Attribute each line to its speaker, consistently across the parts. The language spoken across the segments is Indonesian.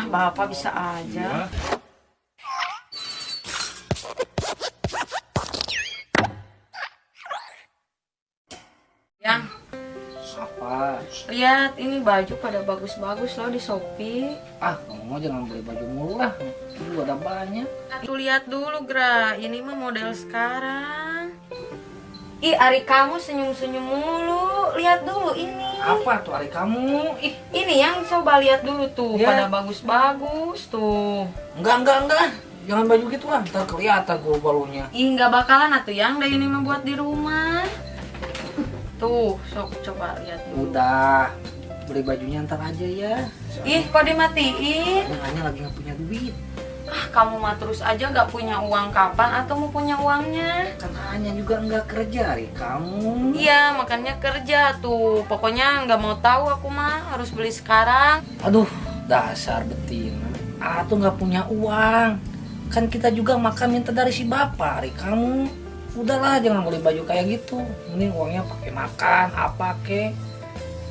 Speaker 1: Ah, Bapak bisa aja.
Speaker 2: Ya.
Speaker 1: Yang
Speaker 2: Apa?
Speaker 1: lihat ini baju pada bagus-bagus loh di Shopee.
Speaker 2: Ah, kamu mah jangan beli baju mulu lah. Itu ada banyak.
Speaker 1: Tuh lihat dulu, Gra. Ini mah model sekarang. Ih, Ari kamu senyum-senyum mulu. Lihat dulu ini.
Speaker 2: Apa tuh hari kamu? Ih,
Speaker 1: Ini yang coba lihat dulu tuh,
Speaker 2: Ya.
Speaker 1: pada bagus-bagus tuh.
Speaker 2: enggak. Jangan baju gitu lah, ntar kelihatan gue balunya.
Speaker 1: Ih, nggak bakalan atuh yang dah ini mah buat di rumah. Tuh, sok coba lihat dulu.
Speaker 2: Udah, beli bajunya ntar aja ya.
Speaker 1: Ih, kok dimatiin?
Speaker 2: Hanya lagi nggak punya duit.
Speaker 1: Ah, kamu mah terus aja nggak punya uang kapan atau mau punya uangnya?
Speaker 2: Kan hanya juga nggak kerja hari kamu.
Speaker 1: Iya, makanya kerja tuh. Pokoknya nggak mau tahu aku mah harus beli sekarang.
Speaker 2: Aduh, dasar betina. Tuh nggak punya uang. Kan kita juga makan minta dari si bapak hari kamu. Udahlah, jangan beli baju kayak gitu. Mending uangnya pakai makan, apa ke?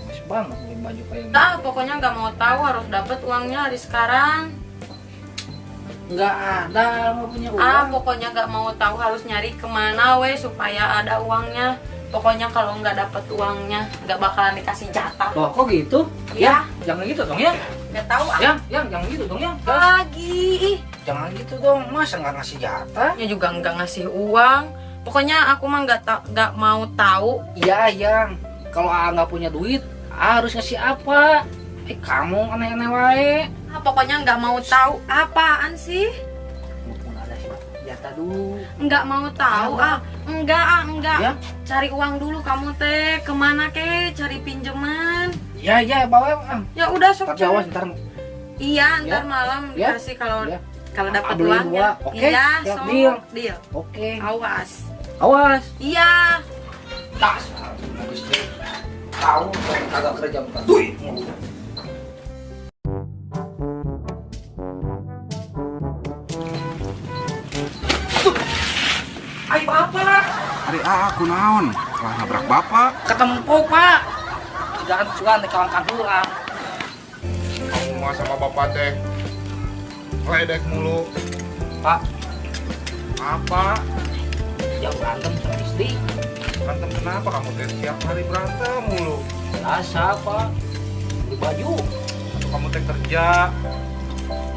Speaker 2: Masih banget beli baju kayak gitu.
Speaker 1: Nah, pokoknya nggak mau tahu harus dapat uangnya hari sekarang.
Speaker 2: Nggak ada, nggak punya uang.
Speaker 1: Ah, pokoknya nggak mau tahu harus nyari kemana weh supaya ada uangnya. Pokoknya kalau nggak dapat uangnya nggak bakalan dikasih jatah.
Speaker 2: Loh, kok gitu?
Speaker 1: Iya.
Speaker 2: Jangan gitu dong ya.
Speaker 1: Nggak tahu ah.
Speaker 2: Yang jangan gitu dong ya.
Speaker 1: Lagi. Ih,
Speaker 2: Jangan gitu dong, masa nggak ngasih jatah?
Speaker 1: nya juga nggak ngasih uang. Pokoknya aku mah nggak mau tahu.
Speaker 2: Iya, yang kalau nggak punya duit, harus ngasih apa? Kamu aneh-aneh wae.
Speaker 1: Ah, pokoknya nggak mau tahu. Apaan sih?
Speaker 2: Mumpung ada jatah dulu.
Speaker 1: Nggak mau tahu
Speaker 2: Ya,
Speaker 1: enggak.
Speaker 2: Ya?
Speaker 1: Cari uang dulu kamu teh. Kemana ke? Cari pinjaman.
Speaker 2: Ya, bawa.
Speaker 1: Ya udah sok.
Speaker 2: Tapi awas ntar.
Speaker 1: Iya, ntar
Speaker 2: Ya.
Speaker 1: malam
Speaker 2: Ya.
Speaker 1: dikasih kalau
Speaker 2: Ya.
Speaker 1: kalau dapat
Speaker 2: Beli
Speaker 1: uang ya.
Speaker 2: dua. Oke.
Speaker 1: Iya,
Speaker 2: Ya,
Speaker 1: sok.
Speaker 2: deal.
Speaker 1: Deal.
Speaker 2: Oke.
Speaker 1: Awas.
Speaker 2: Awas.
Speaker 1: Iya.
Speaker 2: Tas. Habis itu. Tahu kagak kerja bukan duit mulu. Ayo bapak.
Speaker 3: Hari aku naon lah nabrak bapak.
Speaker 2: Ketemu pak. Jangan suka kawan pulang.
Speaker 3: Kamu mah sama bapak teh ledek mulu.
Speaker 2: Pak,
Speaker 3: Apa?
Speaker 2: jangan berantem sama istri.
Speaker 3: Berantem kenapa kamu teh tiap hari berantem mulu?
Speaker 2: Biasa pak. Beli baju.
Speaker 3: Atau kamu teh kerja?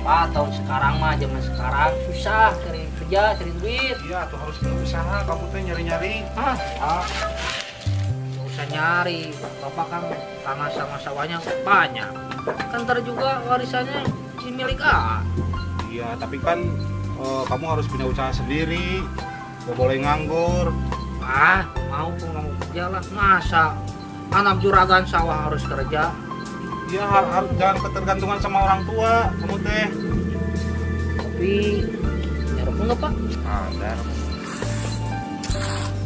Speaker 2: Pak, tahun sekarang mah zaman sekarang susah cari kerja, cari duit.
Speaker 3: Iya, tuh harus berusaha kamu teh nyari-nyari.
Speaker 2: Pak, nggak usah nyari. Bapak kan tanah sama sawahnya banyak. Kan ntar juga warisannya si milik A.
Speaker 3: Iya, tapi kan kamu harus punya usaha sendiri. Gak boleh nganggur.
Speaker 2: Mau pun nggak mau kerja lah. Masa anak juragan sawah harus kerja?
Speaker 3: Iya, harus jangan ketergantungan sama orang tua kamu teh.
Speaker 2: Tapi nyuruh nggak pak?
Speaker 3: Ada.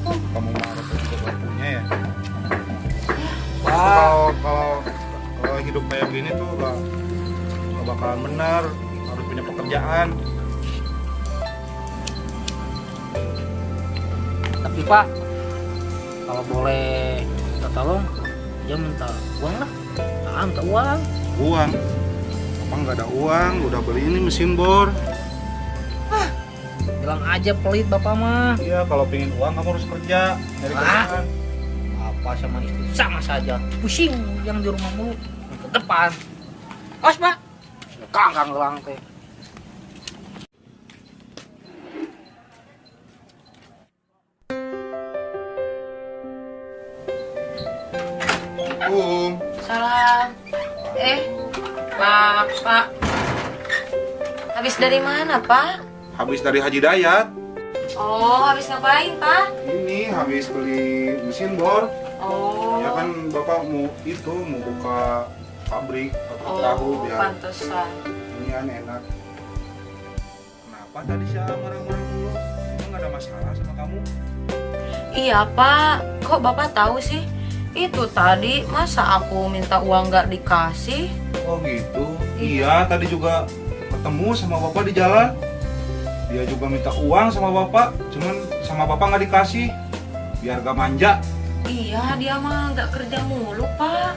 Speaker 3: Kamu mah harus juga punya ya.
Speaker 2: Pak,
Speaker 3: Kalau hidup kayak gini tuh gak bakalan bener. Harus punya pekerjaan.
Speaker 2: tapi pak, kalau boleh minta tolong, dia minta uang lah. Minta uang.
Speaker 3: Uang. Apa nggak ada uang? Udah beli ini mesin bor.
Speaker 2: Bilang aja pelit bapak mah.
Speaker 3: Iya, kalau pengen uang kamu harus kerja. Dari kerjaan.
Speaker 2: Apa sama istri sama saja. Pusing yang di rumah mulu. Ke depan. Awas pak. Kangkang gelang teh.
Speaker 1: Salam. Pak. Habis dari mana, Pak?
Speaker 3: Habis dari Haji Dayat.
Speaker 1: Oh, habis ngapain, Pak?
Speaker 3: Ini habis beli mesin bor.
Speaker 1: Oh.
Speaker 3: Ya kan Bapak mau buka pabrik atau tahu
Speaker 1: Oh,
Speaker 3: biar
Speaker 1: pantesan.
Speaker 3: ini enak. Kenapa tadi saya marah-marah dulu? Emang nggak ada masalah sama kamu?
Speaker 1: Iya, Pak. Kok Bapak tahu sih? Itu tadi masa aku minta uang nggak dikasih?
Speaker 3: Oh gitu. Iya, tadi juga ketemu sama Bapak di jalan. Dia juga minta uang sama Bapak, cuman sama Bapak nggak dikasih. Biar gak manja.
Speaker 1: Iya, dia mah nggak kerja mulu, Pak.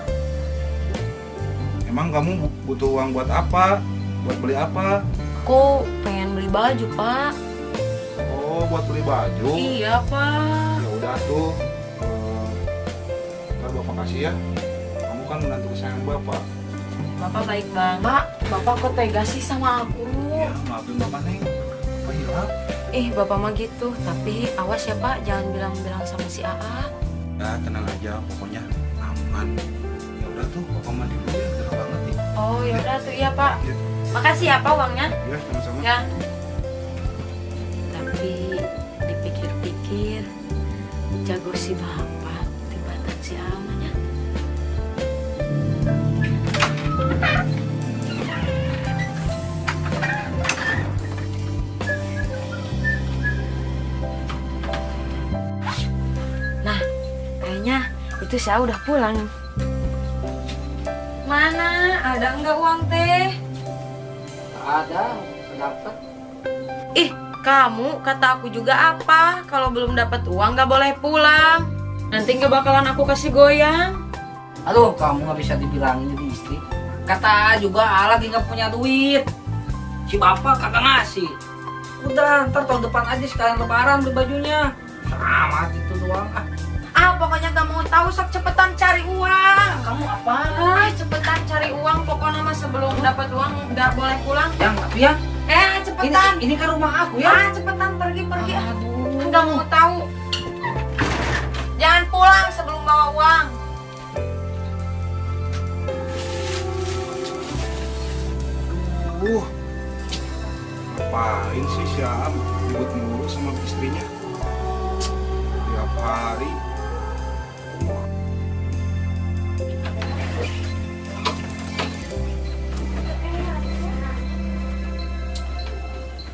Speaker 3: Emang kamu butuh uang buat apa? Buat beli apa?
Speaker 1: Aku pengen beli baju, Pak.
Speaker 3: Oh, buat beli baju.
Speaker 1: Iya, Pak.
Speaker 3: Ya udah tuh. Ntar bapak kasih ya. Kamu kan menantu kesayangan bapak.
Speaker 1: Bapak baik banget. Pak, Bapak kok tega sih sama aku?
Speaker 3: Ya, maafin bapak neng. Apa hilap?
Speaker 1: Bapak mah gitu. Tapi awas ya, Pak. Jangan bilang-bilang sama si AA.
Speaker 3: Ya tenang aja, pokoknya aman. Ya udah tuh, bapak mandi dulu ya, gerah banget nih.
Speaker 1: Oh, ya udah tuh, iya, Pak.
Speaker 3: Ya,
Speaker 1: Makasih ya, Pak, uangnya.
Speaker 3: ya sama-sama.
Speaker 1: Ya. Tapi dipikir-pikir, jago si Bapak tibatan si Amanya. Nah, kayaknya itu saya udah pulang. Mana? Ada enggak uang teh?
Speaker 2: Ada, dapat.
Speaker 1: Kamu kata aku juga apa? Kalau belum dapat uang nggak boleh pulang. Nanti nggak bakalan aku kasih goyang.
Speaker 2: Aduh, kamu nggak bisa dibilangin jadi istri. Kata juga lagi nggak punya duit. Si bapak kagak ngasih. Udah, ntar tahun depan aja sekalian lebaran beli bajunya. Sama itu doang.
Speaker 1: Pokoknya gak mau tahu, sok cepetan cari uang.
Speaker 2: Kamu apa?
Speaker 1: Cepetan cari uang. Pokoknya mah sebelum dapat uang nggak boleh pulang.
Speaker 2: Yang tapi ya.
Speaker 1: Cepetan.
Speaker 2: Ini kan rumah aku ya.
Speaker 1: Cepetan pergi.
Speaker 2: Aduh.
Speaker 1: Nggak mau tahu. Jangan pulang sebelum bawa uang.
Speaker 3: Ngapain sih si Am ribut mulu sama istrinya? Tiap hari.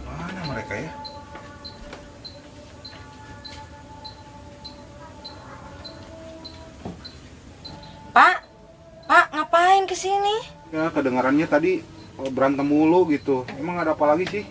Speaker 3: Mana mereka ya?
Speaker 1: Pak, ngapain kesini?
Speaker 3: Ya kedengarannya tadi berantem mulu gitu. Emang ada apa lagi sih?